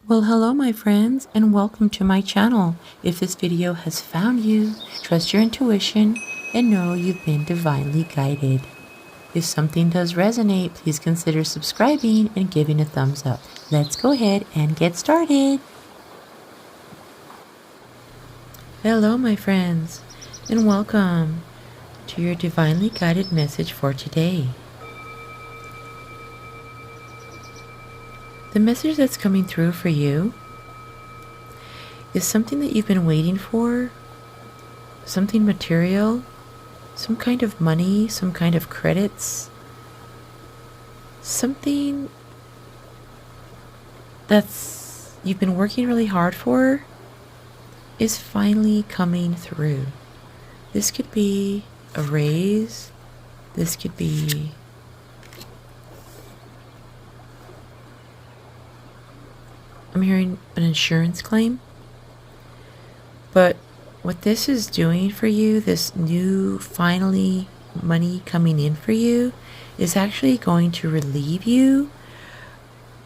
Well, hello my friends, and welcome to my channel. If this video has found you, trust your intuition and know you've been divinely guided. If something does resonate, please consider subscribing and giving a thumbs up. Let's go ahead and get started. Hello my friends, and welcome to your divinely guided message for today. The message that's coming through for you is something that you've been waiting for, something material, some kind of money, some kind of credits, something that's you've been working really hard for is finally coming through. This could be a raise, this could be I'm hearing an insurance claim. But what this is doing for you, this new finally money coming in for you, is actually going to relieve you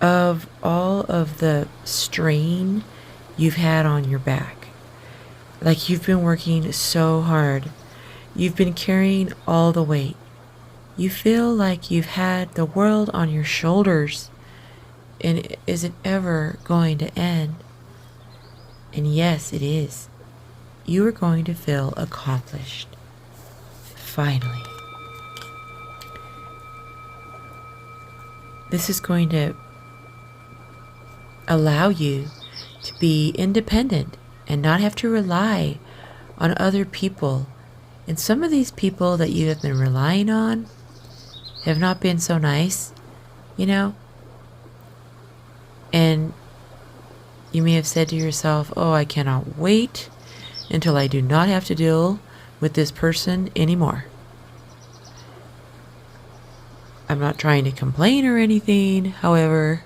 of all of the strain you've had on your back. Like you've been working so hard. You've been carrying all the weight. You feel like you've had the world on your shoulders. And is it ever going to end? And yes, it is. You are going to feel accomplished. Finally. This is going to allow you to be independent and not have to rely on other people. And some of these people that you have been relying on have not been so nice, you know? And you may have said to yourself, oh, I cannot wait until I do not have to deal with this person anymore. I'm not trying to complain or anything, however,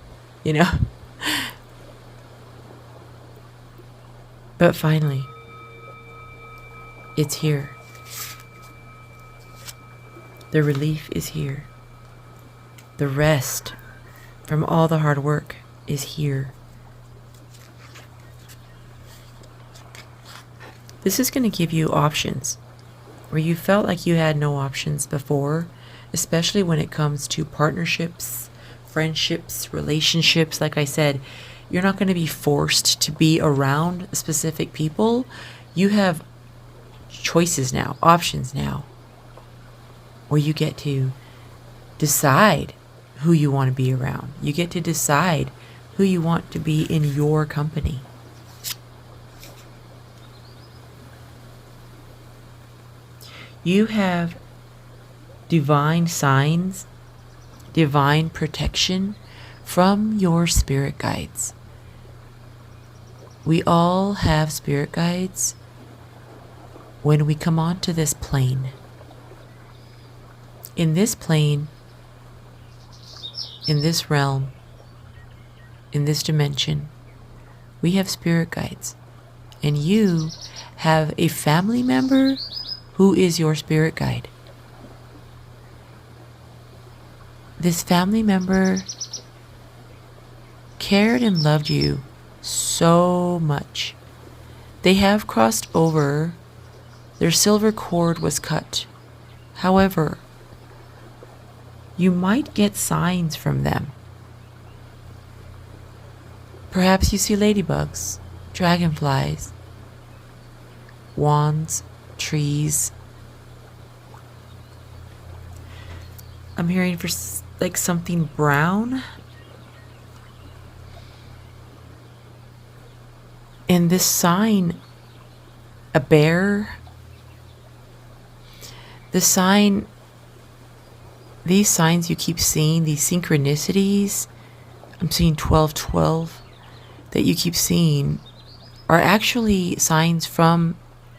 But finally, it's here. The relief is here. The rest from all the hard work is here. This is going to give you options where you felt like you had no options before, especially when it comes to partnerships, friendships, relationships. Like I said, you're not going to be forced to be around specific people. You have choices now, options now, where you get to decide who you want to be around. You get to decide who you want to be in your company. You have divine signs, divine protection from your spirit guides. We all have spirit guides when we come onto this plane. In this plane, in this realm, in this dimension, we have spirit guides. And you have a family member who is your spirit guide. This family member cared and loved you so much. They have crossed over. Their silver cord was cut. However, you might get signs from them. Perhaps you see ladybugs, dragonflies, wands, trees. I'm hearing for like something brown. And this sign, a bear. These signs you keep seeing, these synchronicities, I'm seeing 1212 that you keep seeing, are actually signs from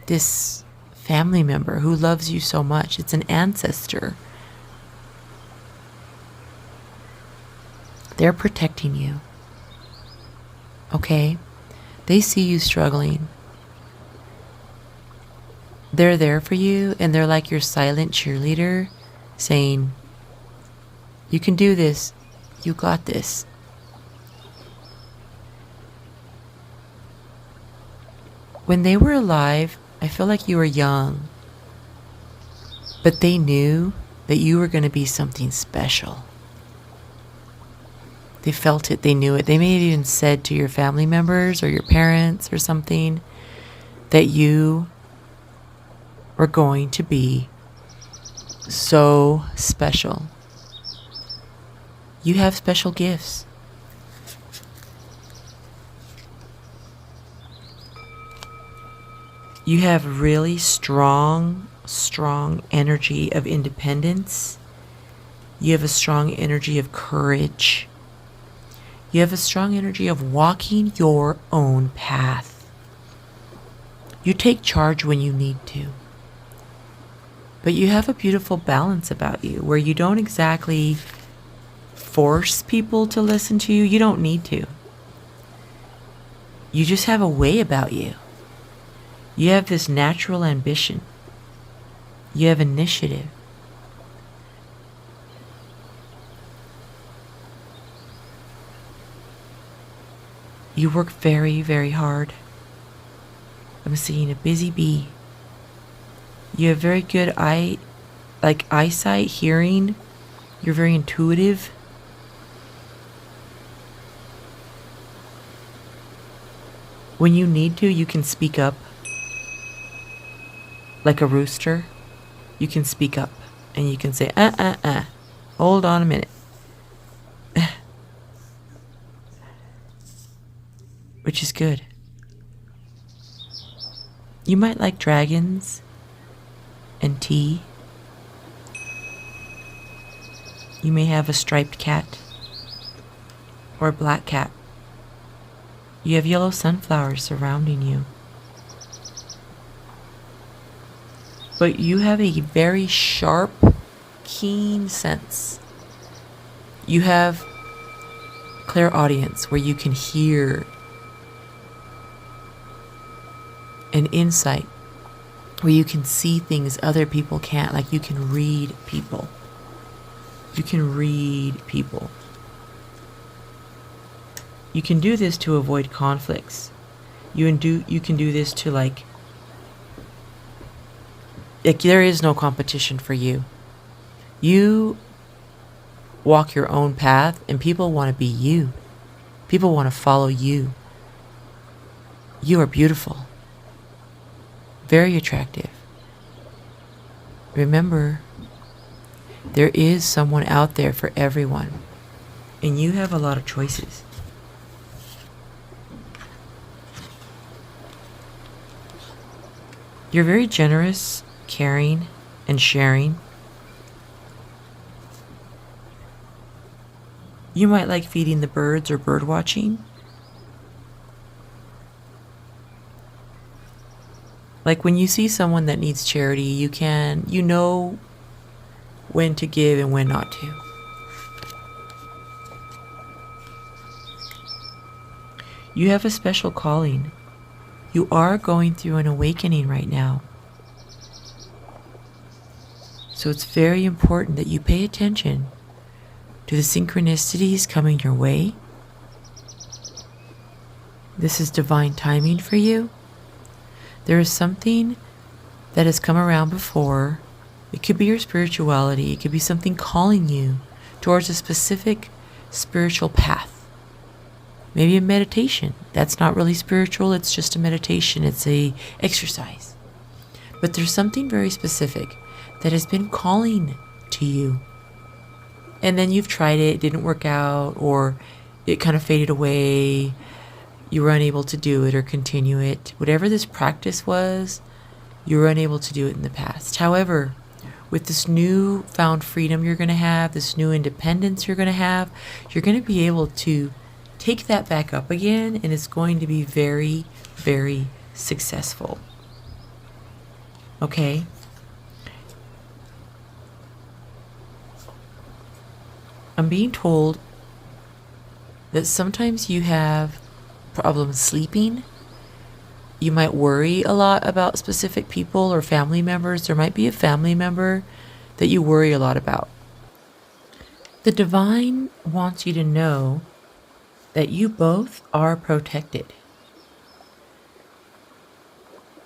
this family member who loves you so much. It's an ancestor. They're protecting you. Okay? They see you struggling. They're there for you, and they're like your silent cheerleader, saying, you can do this. You got this. When they were alive, I feel like you were young, but they knew that you were going to be something special. They felt it, they knew it. They may have even said to your family members or your parents or something that you were going to be so special. You have special gifts. You have really strong energy of independence. You have a strong energy of courage. You have a strong energy of walking your own path. You take charge when you need to. But you have a beautiful balance about you where you don't exactly force people to listen to you. You don't need to. You just have a way about you. You have this natural ambition. You have initiative. You work very, very hard. I'm seeing a busy bee. You have very good eyesight, hearing. You're very intuitive. When you need to, you can speak up. Like a rooster, you can speak up and you can say, hold on a minute. Which is good. You might like dragons and tea. You may have a striped cat or a black cat. You have yellow sunflowers surrounding you. But you have a very sharp, keen sense. You have clairaudience where you can hear, an insight where you can see things other people can't, like you can read people. You can read people. You can do this to avoid conflicts. You can do this to like there is no competition for you. You walk your own path and people want to be you. People want to follow you. You are beautiful. Very attractive. Remember, there is someone out there for everyone. And you have a lot of choices. You're very generous, caring, and sharing. You might like feeding the birds or bird watching. Like when you see someone that needs charity, you know when to give and when not to. You have a special calling. You are going through an awakening right now. So it's very important that you pay attention to the synchronicities coming your way. This is divine timing for you. There is something that has come around before. It could be your spirituality. It could be something calling you towards a specific spiritual path. Maybe a meditation. That's not really spiritual. It's just a meditation. It's a exercise. But there's something very specific that has been calling to you. And then you've tried it, it didn't work out, or it kind of faded away. You were unable to do it or continue it. Whatever this practice was, you were unable to do it in the past. However, with this new found freedom you're going to have, this new independence you're going to have, you're going to be able to take that back up again, and it's going to be very, very successful. Okay? I'm being told that sometimes you have problems sleeping. You might worry a lot about specific people or family members. There might be a family member that you worry a lot about. The divine wants you to know that you both are protected.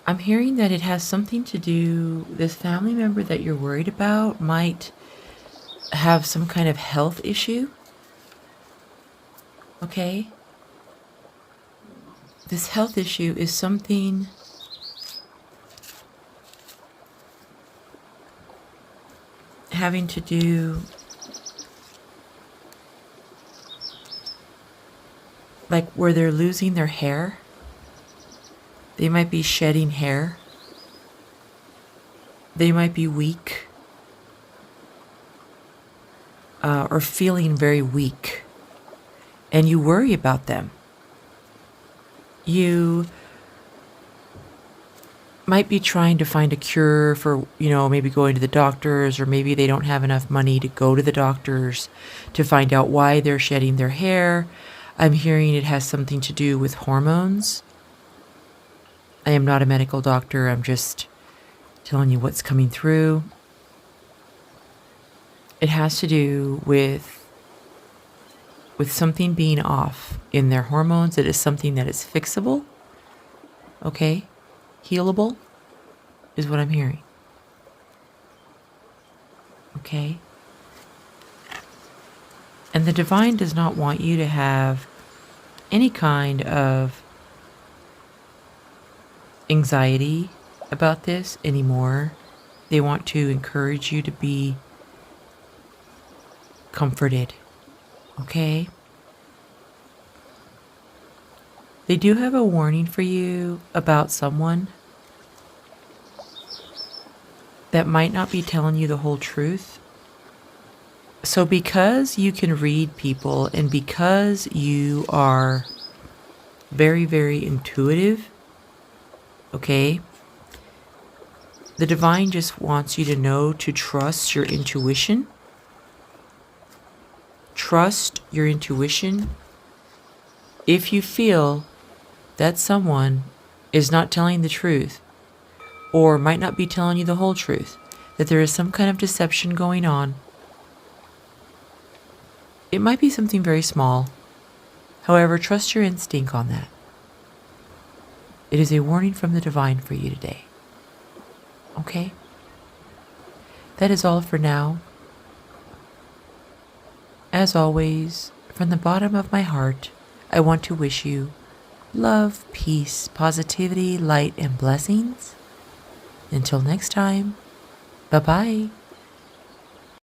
I'm hearing that it has something to do, this family member that you're worried about might have some kind of health issue. Okay? This health issue is something having to do, like where they're losing their hair. They might be shedding hair. They might be weak, or feeling very weak. And you worry about them. You might be trying to find a cure for, maybe going to the doctors, or maybe they don't have enough money to go to the doctors to find out why they're shedding their hair. I'm hearing it has something to do with hormones. I am not a medical doctor. I'm just telling you what's coming through. It has to do with something being off in their hormones. It is something that is fixable. Okay? Healable is what I'm hearing. Okay? And the divine does not want you to have any kind of anxiety about this anymore. They want to encourage you to be comforted. Okay? They do have a warning for you about someone that might not be telling you the whole truth. So because you can read people and because you are very, very intuitive, okay, the divine just wants you to know to trust your intuition. Trust your intuition. If you feel that someone is not telling the truth or might not be telling you the whole truth, that there is some kind of deception going on, it might be something very small. However, trust your instinct on that. It is a warning from the divine for you today. Okay? That is all for now. As always, from the bottom of my heart, I want to wish you love, peace, positivity, light, and blessings. Until next time, bye-bye.